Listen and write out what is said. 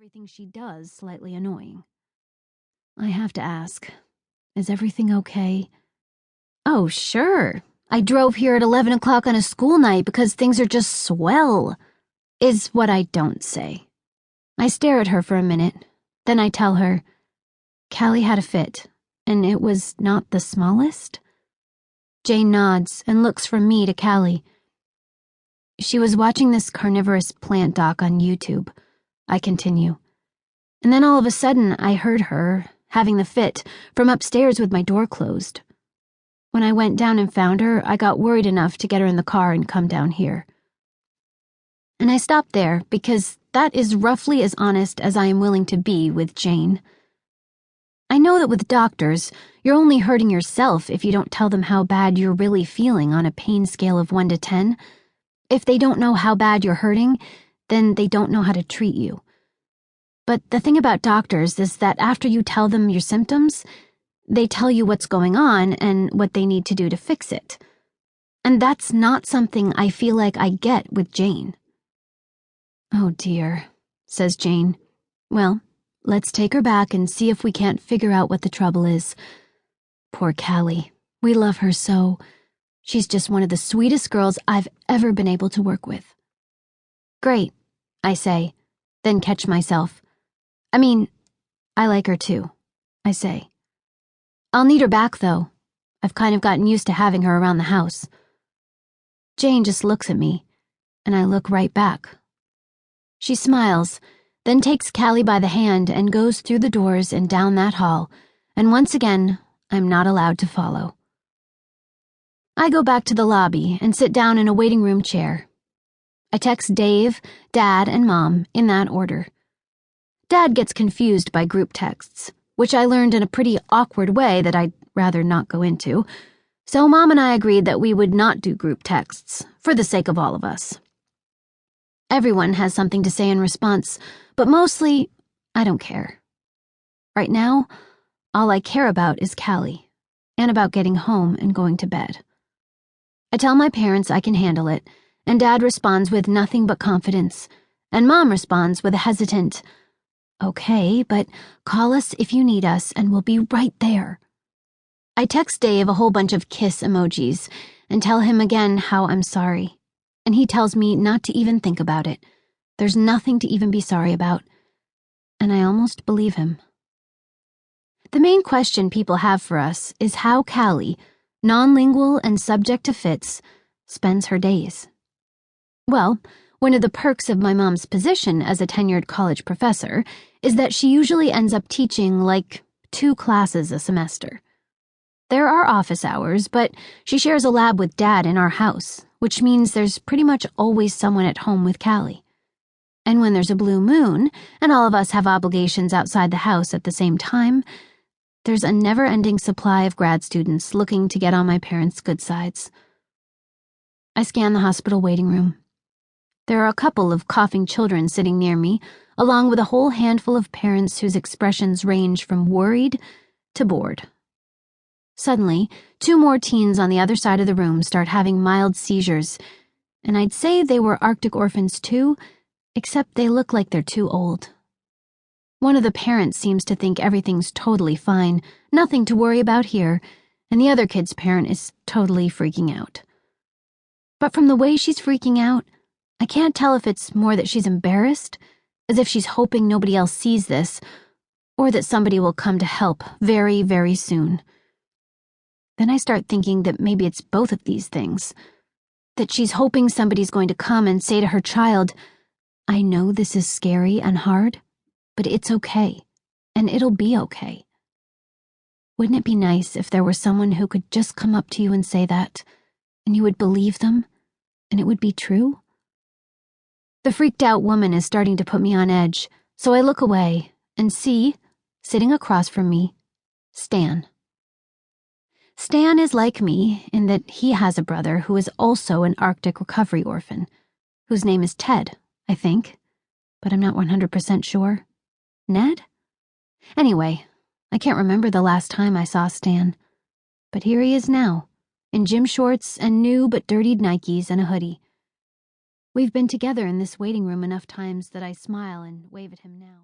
everything she does slightly annoying. I have to ask, is everything okay? Oh, sure. I drove here at 11 o'clock on a school night because things are just swell, is what I don't say. I stare at her for a minute, then I tell her, Callie had a fit, and it was not the smallest? Jane nods and looks from me to Callie. She was watching this carnivorous plant doc on YouTube. I continue. And then all of a sudden, I heard her, having the fit, from upstairs with my door closed. When I went down and found her, I got worried enough to get her in the car and come down here. And I stopped there because that is roughly as honest as I am willing to be with Jane. I know that with doctors, you're only hurting yourself if you don't tell them how bad you're really feeling on a pain scale of 1 to 10. If they don't know how bad you're hurting, then they don't know how to treat you. But the thing about doctors is that after you tell them your symptoms, they tell you what's going on and what they need to do to fix it. And that's not something I feel like I get with Jane. Oh dear, says Jane. Well, let's take her back and see if we can't figure out what the trouble is. Poor Callie. We love her so. She's just one of the sweetest girls I've ever been able to work with. Great, I say, then catch myself. I mean, I like her too, I say. I'll need her back, though. I've kind of gotten used to having her around the house. Jane just looks at me, and I look right back. She smiles, then takes Callie by the hand and goes through the doors and down that hall, and once again, I'm not allowed to follow. I go back to the lobby and sit down in a waiting room chair. I text Dave, Dad, and Mom in that order. Dad gets confused by group texts, which I learned in a pretty awkward way that I'd rather not go into, so Mom and I agreed that we would not do group texts, for the sake of all of us. Everyone has something to say in response, but mostly, I don't care. Right now, all I care about is Callie, and about getting home and going to bed. I tell my parents I can handle it, and Dad responds with nothing but confidence, and Mom responds with a hesitant, okay, but call us if you need us, and we'll be right there. I text Dave a whole bunch of kiss emojis, and tell him again how I'm sorry, and he tells me not to even think about it. There's nothing to even be sorry about, and I almost believe him. The main question people have for us is how Callie, non-lingual and subject to fits, spends her days. Well, one of the perks of my mom's position as a tenured college professor is that she usually ends up teaching like 2 classes a semester. There are office hours, but she shares a lab with Dad in our house, which means there's pretty much always someone at home with Callie. And when there's a blue moon, and all of us have obligations outside the house at the same time, there's a never-ending supply of grad students looking to get on my parents' good sides. I scan the hospital waiting room. There are a couple of coughing children sitting near me, along with a whole handful of parents whose expressions range from worried to bored. Suddenly, 2 more teens on the other side of the room start having mild seizures, and I'd say they were Arctic orphans too, except they look like they're too old. One of the parents seems to think everything's totally fine, nothing to worry about here, and the other kid's parent is totally freaking out. But from the way she's freaking out, I can't tell if it's more that she's embarrassed, as if she's hoping nobody else sees this, or that somebody will come to help very, very soon. Then I start thinking that maybe it's both of these things, that she's hoping somebody's going to come and say to her child, I know this is scary and hard, but it's okay, and it'll be okay. Wouldn't it be nice if there were someone who could just come up to you and say that, and you would believe them, and it would be true? The freaked out woman is starting to put me on edge, so I look away and see, sitting across from me, Stan. Stan is like me in that he has a brother who is also an Arctic recovery orphan, whose name is Ted, I think, but I'm not 100% sure. Ned? Anyway, I can't remember the last time I saw Stan, but here he is now, in gym shorts and new but dirtied Nikes and a hoodie. We've been together in this waiting room enough times that I smile and wave at him now.